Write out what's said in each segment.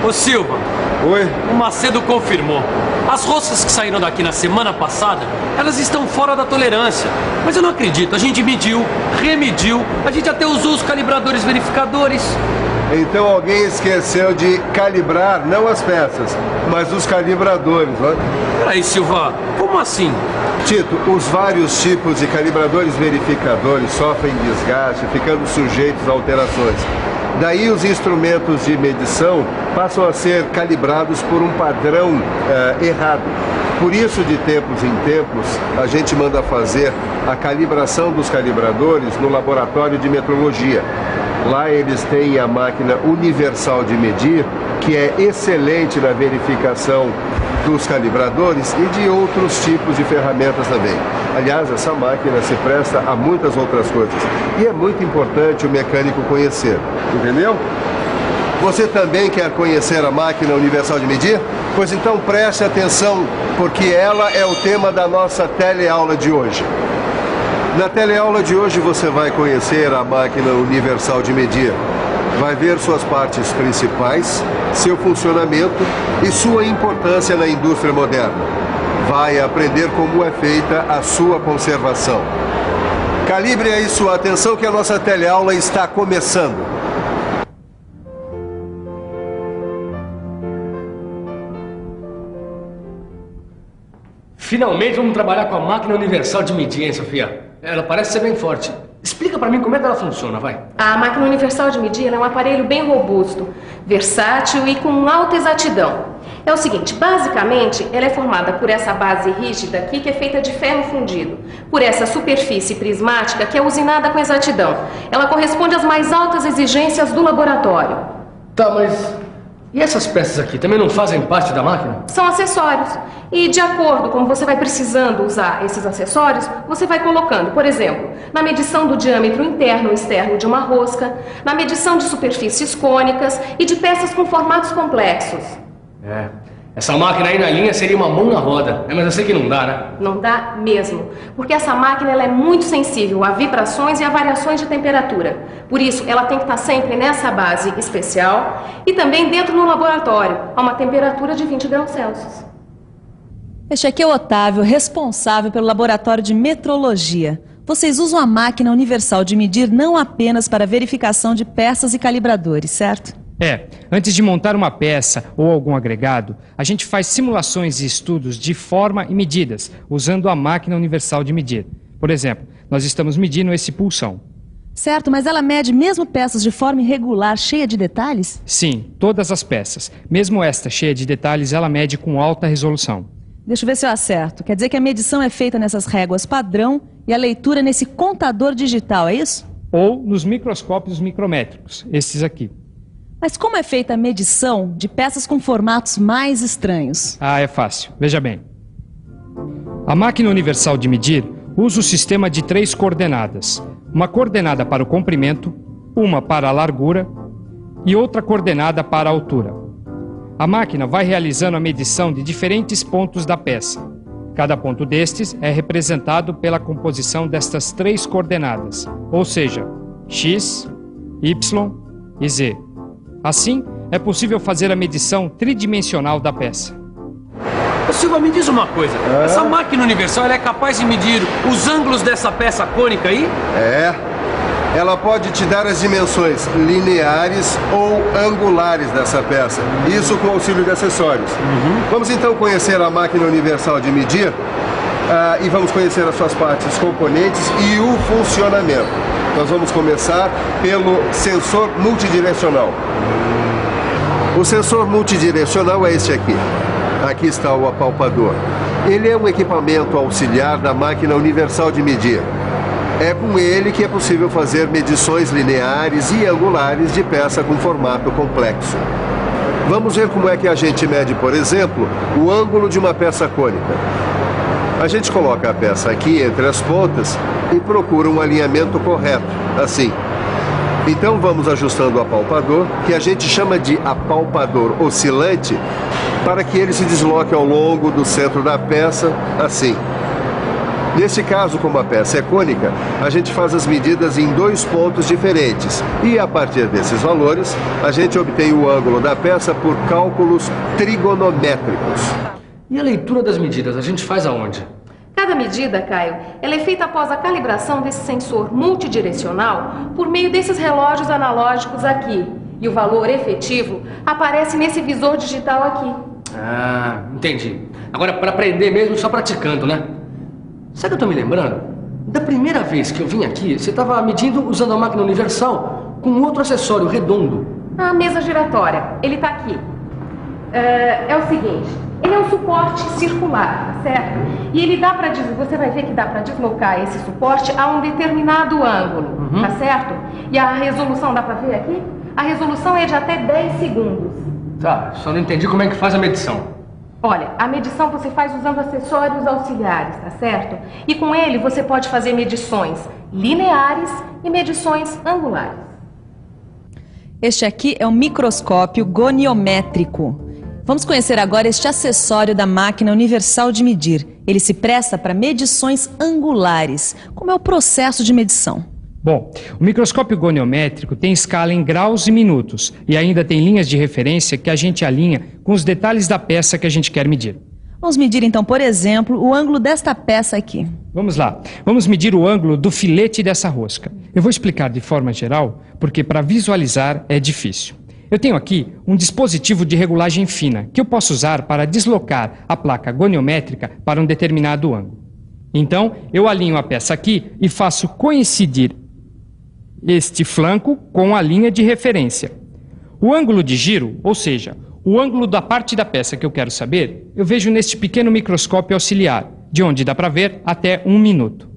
Ô Silva. Oi? O Macedo confirmou. As roscas que saíram daqui na semana passada, elas estão fora da tolerância. Mas eu não acredito. A gente mediu, remediu, a gente até usou os calibradores verificadores. Então alguém esqueceu de calibrar, não as peças, mas os calibradores, ó. Peraí, Silva, como assim? Tito, os vários tipos de calibradores verificadores sofrem desgaste, ficando sujeitos a alterações. Daí os instrumentos de medição passam a ser calibrados por um padrão errado. Por isso, de tempos em tempos, a gente manda fazer a calibração dos calibradores no laboratório de metrologia. Lá eles têm a máquina universal de medir, que é excelente na verificação dos calibradores e de outros tipos de ferramentas também. Aliás, essa máquina se presta a muitas outras coisas. E é muito importante o mecânico conhecer, entendeu? Você também quer conhecer a máquina universal de medir? Pois então preste atenção, porque ela é o tema da nossa teleaula de hoje. Na teleaula de hoje você vai conhecer a máquina universal de medir. Vai ver suas partes principais, seu funcionamento e sua importância na indústria moderna. Vai aprender como é feita a sua conservação. Calibre aí sua atenção que a nossa teleaula está começando. Finalmente vamos trabalhar com a máquina universal de medir, hein, Sofia? Ela parece ser bem forte. Explica pra mim como é que ela funciona, vai. A máquina universal de medir é um aparelho bem robusto, versátil e com alta exatidão. É o seguinte, basicamente, ela é formada por essa base rígida aqui, que é feita de ferro fundido, por essa superfície prismática, que é usinada com exatidão. Ela corresponde às mais altas exigências do laboratório. Tá, mas... e essas peças aqui também não fazem parte da máquina? São acessórios. E de acordo com você vai precisando usar esses acessórios, você vai colocando, por exemplo, na medição do diâmetro interno e externo de uma rosca, na medição de superfícies cônicas e de peças com formatos complexos. É. Essa máquina aí na linha seria uma mão na roda, mas eu sei que não dá, né? Não dá mesmo, porque essa máquina ela é muito sensível a vibrações e a variações de temperatura. Por isso, ela tem que estar sempre nessa base especial e também dentro no laboratório, a uma temperatura de 20 graus Celsius. Este aqui é o Otávio, responsável pelo laboratório de metrologia. Vocês usam a máquina universal de medir não apenas para verificação de peças e calibradores, certo? Antes de montar uma peça ou algum agregado, a gente faz simulações e estudos de forma e medidas, usando a máquina universal de medir. Por exemplo, nós estamos medindo esse pulsão. Certo, mas ela mede mesmo peças de forma irregular, cheia de detalhes? Sim, todas as peças. Mesmo esta cheia de detalhes, ela mede com alta resolução. Deixa eu ver se eu acerto. Quer dizer que a medição é feita nessas réguas padrão e a leitura nesse contador digital, é isso? Ou nos microscópios micrométricos, esses aqui. Mas como é feita a medição de peças com formatos mais estranhos? É fácil. Veja bem. A máquina universal de medir usa o sistema de 3 coordenadas. Uma coordenada para o comprimento, uma para a largura e outra coordenada para a altura. A máquina vai realizando a medição de diferentes pontos da peça. Cada ponto destes é representado pela composição destas 3 coordenadas, ou seja, x, y e z. Assim, é possível fazer a medição tridimensional da peça. Ô Silva, me diz uma coisa. Essa máquina universal ela é capaz de medir os ângulos dessa peça cônica aí? Ela pode te dar as dimensões lineares ou angulares dessa peça. Isso com auxílio de acessórios. Vamos então conhecer a máquina universal de medir e vamos conhecer as suas partes, componentes e o funcionamento. Nós vamos começar pelo sensor multidirecional. O sensor multidirecional é este aqui. Aqui está o apalpador. Ele é um equipamento auxiliar da máquina universal de medir. É com ele que é possível fazer medições lineares e angulares de peça com formato complexo. Vamos ver como é que a gente mede, por exemplo, o ângulo de uma peça cônica. A gente coloca a peça aqui entre as pontas e procura um alinhamento correto, assim. Então vamos ajustando o apalpador, que a gente chama de apalpador oscilante, para que ele se desloque ao longo do centro da peça, assim. Nesse caso, como a peça é cônica, a gente faz as medidas em 2 pontos diferentes. E a partir desses valores, a gente obtém o ângulo da peça por cálculos trigonométricos. E a leitura das medidas, a gente faz aonde? Cada medida, Caio, ela é feita após a calibração desse sensor multidirecional por meio desses relógios analógicos aqui. E o valor efetivo aparece nesse visor digital aqui. Ah, entendi. Agora, para aprender mesmo, só praticando, né? Sabe o que eu tô me lembrando? Da primeira vez que eu vim aqui, você estava medindo usando a máquina universal com outro acessório redondo. A mesa giratória, ele tá aqui. É o seguinte, ele é um suporte circular, tá certo? E ele dá para você vai ver que dá para deslocar esse suporte a um determinado ângulo, tá certo? E a resolução, dá para ver aqui? A resolução é de até 10 segundos. Tá, só não entendi como é que faz a medição. Olha, a medição você faz usando acessórios auxiliares, tá certo? E com ele você pode fazer medições lineares e medições angulares. Este aqui é um microscópio goniométrico. Vamos conhecer agora este acessório da máquina universal de medir. Ele se presta para medições angulares. Como é o processo de medição? Bom, o microscópio goniométrico tem escala em graus e minutos e ainda tem linhas de referência que a gente alinha com os detalhes da peça que a gente quer medir. Vamos medir então, por exemplo, o ângulo desta peça aqui. Vamos lá. Vamos medir o ângulo do filete dessa rosca. Eu vou explicar de forma geral, porque para visualizar é difícil. Eu tenho aqui um dispositivo de regulagem fina que eu posso usar para deslocar a placa goniométrica para um determinado ângulo. Então, eu alinho a peça aqui e faço coincidir este flanco com a linha de referência. O ângulo de giro, ou seja, o ângulo da parte da peça que eu quero saber, eu vejo neste pequeno microscópio auxiliar, de onde dá para ver até 1 minuto.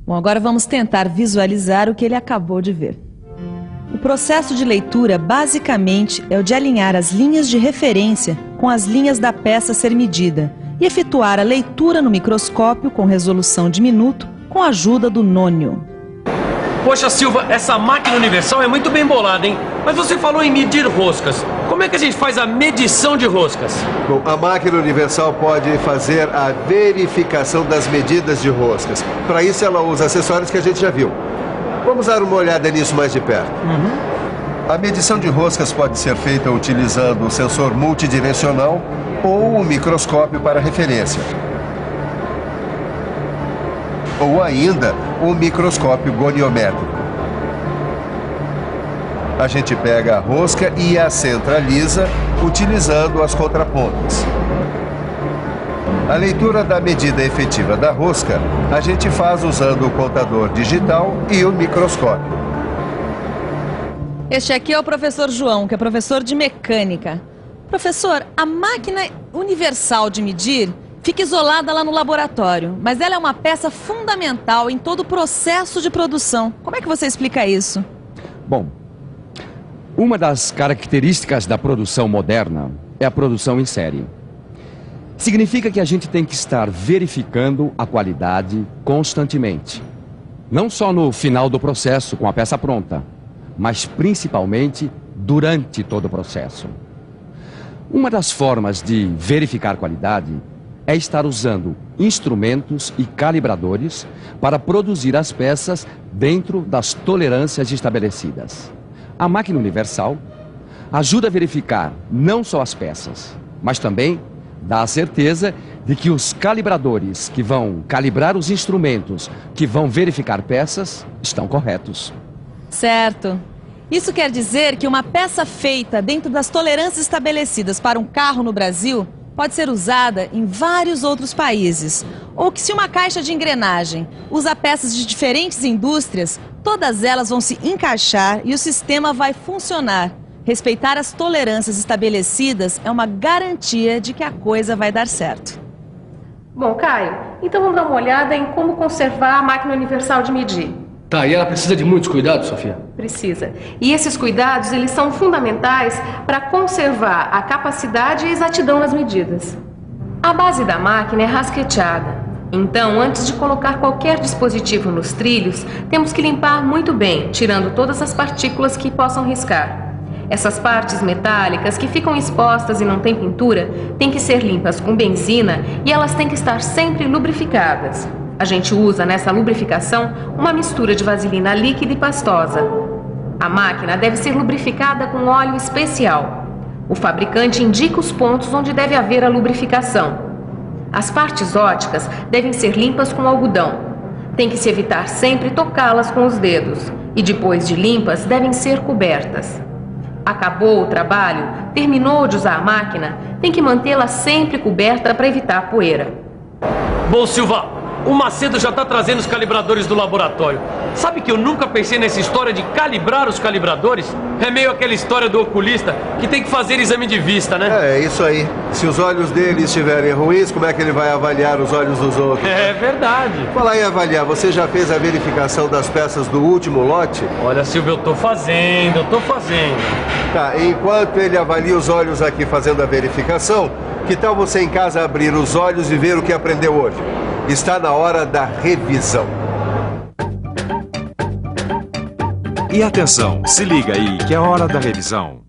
Bom, agora vamos tentar visualizar o que ele acabou de ver. O processo de leitura, basicamente, é o de alinhar as linhas de referência com as linhas da peça a ser medida e efetuar a leitura no microscópio com resolução de minuto com a ajuda do nônio. Poxa, Silva, essa máquina universal é muito bem bolada, hein? Mas você falou em medir roscas. Como é que a gente faz a medição de roscas? Bom, a máquina universal pode fazer a verificação das medidas de roscas. Para isso, ela usa acessórios que a gente já viu. Vamos dar uma olhada nisso mais de perto. A medição de roscas pode ser feita utilizando o sensor multidirecional ou o microscópio para referência. Ou ainda o microscópio goniométrico. A gente pega a rosca e a centraliza utilizando as contrapontas. A leitura da medida efetiva da rosca a gente faz usando o contador digital e o microscópio. Este aqui é o professor João, que é professor de mecânica. Professor, a máquina universal de medir fica isolada lá no laboratório, mas ela é uma peça fundamental em todo o processo de produção. Como é que você explica isso? Bom, uma das características da produção moderna é a produção em série. Significa que a gente tem que estar verificando a qualidade constantemente. Não só no final do processo, com a peça pronta, mas principalmente durante todo o processo. Uma das formas de verificar qualidade é estar usando instrumentos e calibradores para produzir as peças dentro das tolerâncias estabelecidas. A máquina universal ajuda a verificar não só as peças, mas também dá a certeza de que os calibradores que vão calibrar os instrumentos, que vão verificar peças, estão corretos. Certo. Isso quer dizer que uma peça feita dentro das tolerâncias estabelecidas para um carro no Brasil pode ser usada em vários outros países. Ou que se uma caixa de engrenagem usa peças de diferentes indústrias, todas elas vão se encaixar e o sistema vai funcionar. Respeitar as tolerâncias estabelecidas é uma garantia de que a coisa vai dar certo. Bom, Caio, então vamos dar uma olhada em como conservar a máquina universal de medir. Tá, e ela precisa de muitos cuidados, Sofia? Precisa. E esses cuidados, eles são fundamentais para conservar a capacidade e a exatidão das medidas. A base da máquina é rasqueteada. Então, antes de colocar qualquer dispositivo nos trilhos, temos que limpar muito bem, tirando todas as partículas que possam riscar. Essas partes metálicas que ficam expostas e não têm pintura, têm que ser limpas com benzina e elas têm que estar sempre lubrificadas. A gente usa nessa lubrificação uma mistura de vaselina líquida e pastosa. A máquina deve ser lubrificada com óleo especial. O fabricante indica os pontos onde deve haver a lubrificação. As partes óticas devem ser limpas com algodão. Tem que se evitar sempre tocá-las com os dedos. E depois de limpas, devem ser cobertas. Acabou o trabalho, terminou de usar a máquina, tem que mantê-la sempre coberta para evitar poeira. Bom, Silva, o Macedo já tá trazendo os calibradores do laboratório. Sabe que eu nunca pensei nessa história de calibrar os calibradores? É meio aquela história do oculista que tem que fazer exame de vista, né? É isso aí. Se os olhos dele estiverem ruins, como é que ele vai avaliar os olhos dos outros? É verdade. Falar em avaliar, você já fez a verificação das peças do último lote? Olha, Silvio, eu tô fazendo. Tá, enquanto ele avalia os olhos aqui fazendo a verificação, que tal você em casa abrir os olhos e ver o que aprendeu hoje? Está na hora da revisão. E atenção, se liga aí que é hora da revisão.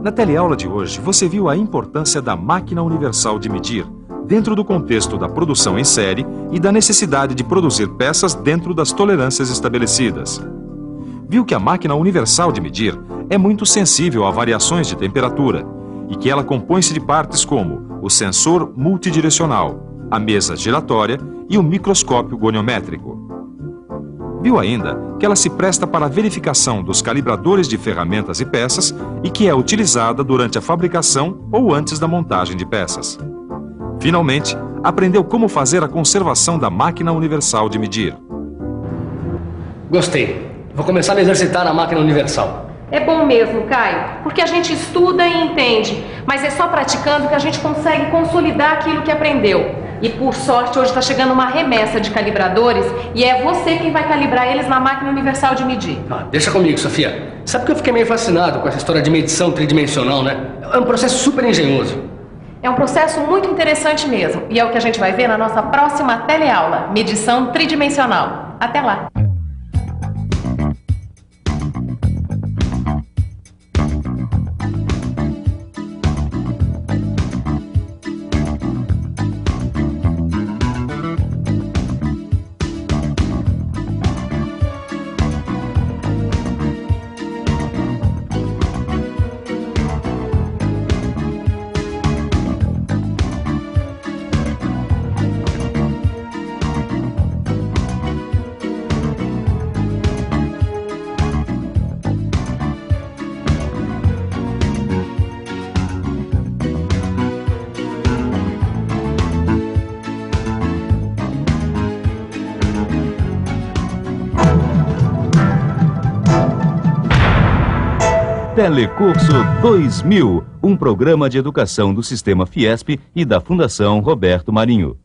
Na teleaula de hoje, você viu a importância da máquina universal de medir, dentro do contexto da produção em série e da necessidade de produzir peças dentro das tolerâncias estabelecidas. Viu que a máquina universal de medir é muito sensível a variações de temperatura e que ela compõe-se de partes como o sensor multidirecional, a mesa giratória e o microscópio goniométrico. Viu ainda que ela se presta para a verificação dos calibradores de ferramentas e peças e que é utilizada durante a fabricação ou antes da montagem de peças. Finalmente, aprendeu como fazer a conservação da máquina universal de medir. Gostei. Vou começar a me exercitar na máquina universal. É bom mesmo, Caio, porque a gente estuda e entende, mas é só praticando que a gente consegue consolidar aquilo que aprendeu. E por sorte, hoje está chegando uma remessa de calibradores e é você quem vai calibrar eles na máquina universal de medir. Deixa comigo, Sofia. Sabe que eu fiquei meio fascinado com essa história de medição tridimensional, né? É um processo super engenhoso. É um processo muito interessante mesmo e é o que a gente vai ver na nossa próxima teleaula, medição tridimensional. Até lá! Telecurso 2000, um programa de educação do Sistema Fiesp e da Fundação Roberto Marinho.